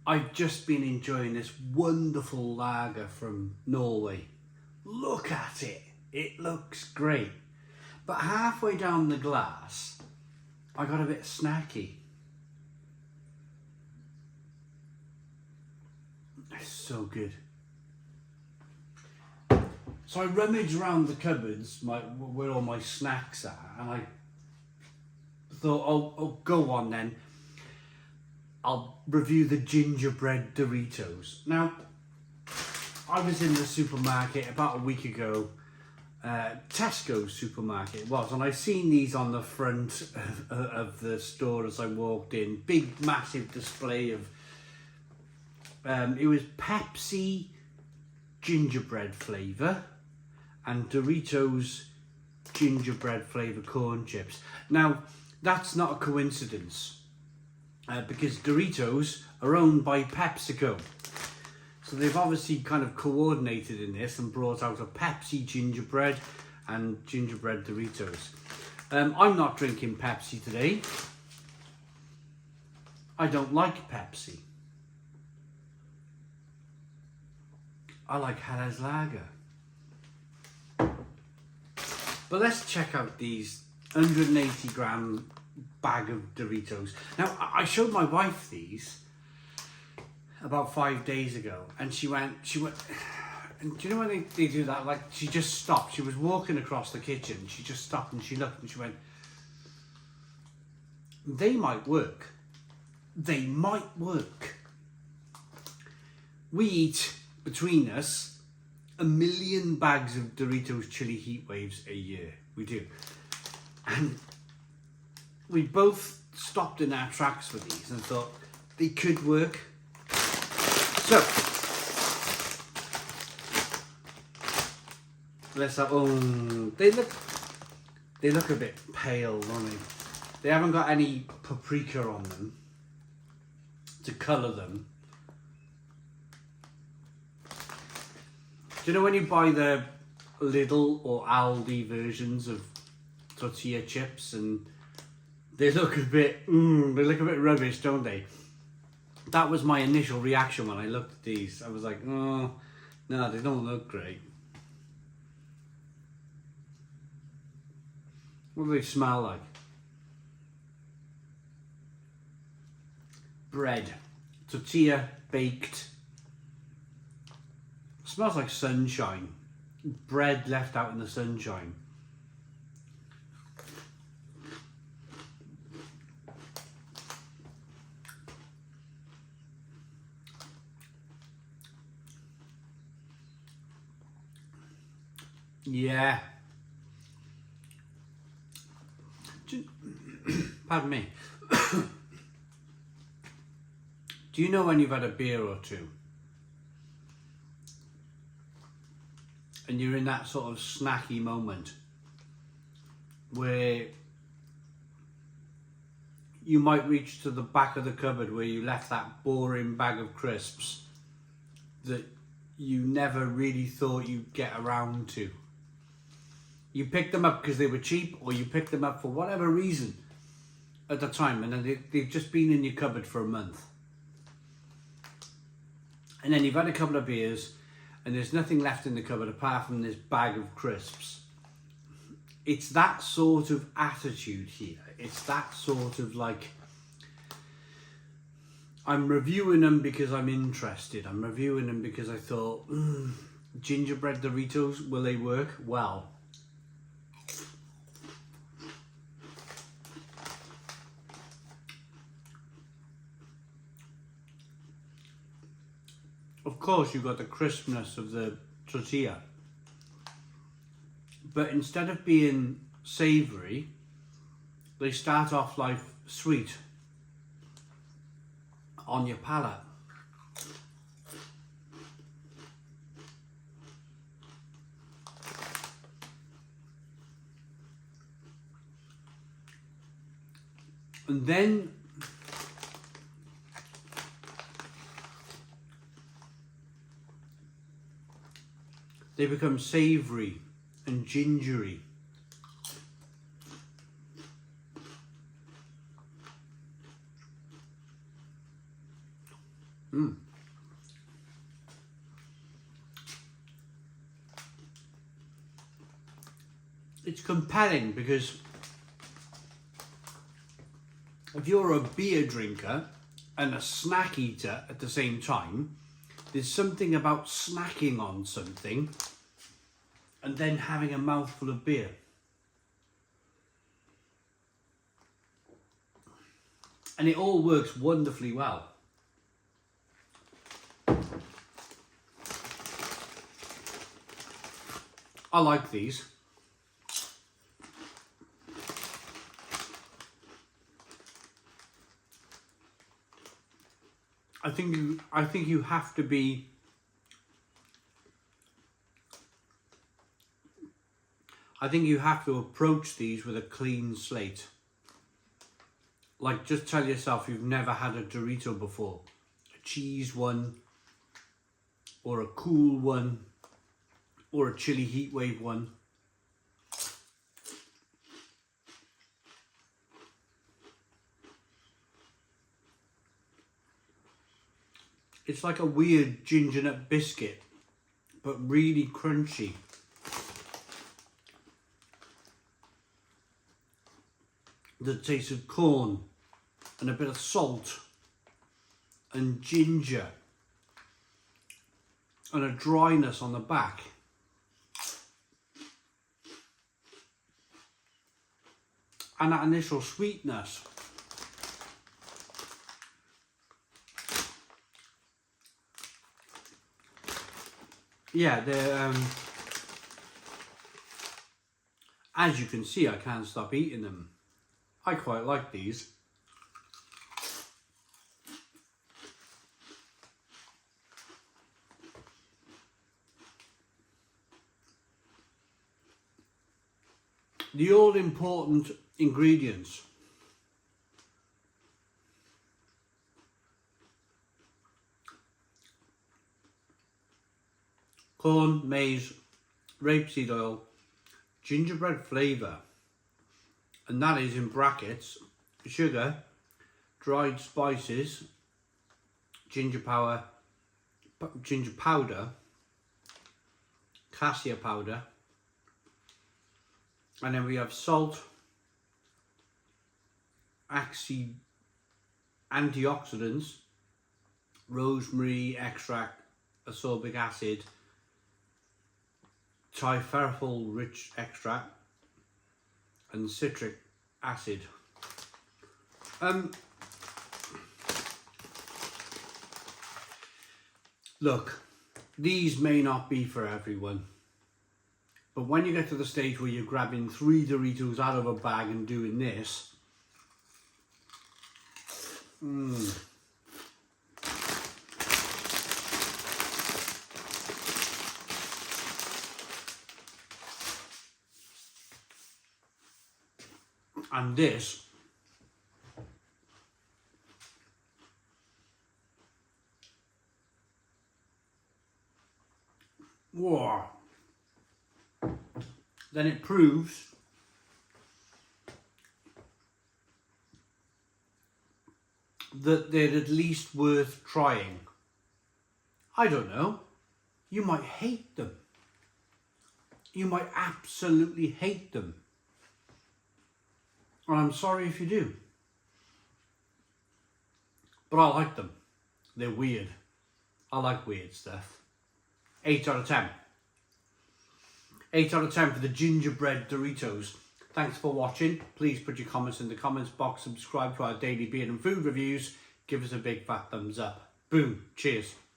I've just been enjoying this wonderful lager from Norway. Look at it. It looks great. But halfway down the glass, I got a bit snacky. It's so good. So I rummaged around the cupboards where all my snacks are, and I thought, oh, go on then. I'll review the gingerbread Doritos. Now, I was in the supermarket about a week ago, Tesco's supermarket it was, and I seen these on the front of the store as I walked in. Big, massive display of, it was Pepsi gingerbread flavour and Doritos gingerbread flavour corn chips. Now, that's not a coincidence, because Doritos are owned by PepsiCo. So they've obviously kind of coordinated in this and brought out a Pepsi gingerbread and gingerbread Doritos. I'm not drinking Pepsi today. I don't like Pepsi. I like Helles Lager. But let's check out these 180 gram bag of Doritos. Now, I showed my wife these about 5 days ago, and she went, and do you know when they do that? Like, she just stopped. She was walking across the kitchen. She just stopped and she looked and she went, they might work. They might work. We eat, between us, 1 million bags of Doritos chili heat waves a year. We do. And we both stopped in our tracks for these and thought they could work. So, let's have, they look a bit pale, don't they? They haven't got any paprika on them to colour them. Do you know when you buy the Lidl or Aldi versions of tortilla chips and they look a bit rubbish, don't they? That was my initial reaction when I looked at these. I was like, oh, no, they don't look great. What do they smell like? Bread. Tortilla, baked. Smells like sunshine. Bread left out in the sunshine. Yeah. Pardon me. Do you know when you've had a beer or two and you're in that sort of snacky moment where you might reach to the back of the cupboard where you left that boring bag of crisps that you never really thought you'd get around to? You picked them up because they were cheap, or you picked them up for whatever reason at the time, and then they've just been in your cupboard for a month. And then you've had a couple of beers, and there's nothing left in the cupboard apart from this bag of crisps. It's that sort of attitude here. It's that sort of like, I'm reviewing them because I'm interested. I'm reviewing them because I thought, gingerbread Doritos, will they work? Well, of course, you've got the crispness of the tortilla, but instead of being savoury, they start off like sweet on your palate. And then they become savoury and gingery. It's compelling because if you're a beer drinker and a snack eater at the same time, there's something about snacking on something and then having a mouthful of beer. And it all works wonderfully well. I like these. I think you have to be approach these with a clean slate. Like, just tell yourself you've never had a Dorito before. A cheese one, or a cool one, or a chili heatwave one. It's like a weird ginger nut biscuit, but really crunchy. The taste of corn and a bit of salt and ginger and a dryness on the back. And that initial sweetness. Yeah, they're, as you can see, I can't stop eating them. I quite like these. The all-important ingredients. Corn, maize, rapeseed oil, gingerbread flavour, and that is in brackets, sugar, dried spices, ginger powder, cassia powder, and then we have salt, antioxidants, rosemary extract, ascorbic acid, triferyl rich extract, and citric acid. Look, these may not be for everyone, but when you get to the stage where you're grabbing 3 Doritos out of a bag and doing this, and this, whoa, then it proves that they're at least worth trying. I don't know, you might hate them. You might absolutely hate them. And I'm sorry if you do. But I like them. They're weird. I like weird stuff. 8 out of 10. 8 out of 10 for the gingerbread Doritos. Thanks for watching. Please put your comments in the comments box. Subscribe to our daily beer and food reviews. Give us a big fat thumbs up. Boom. Cheers.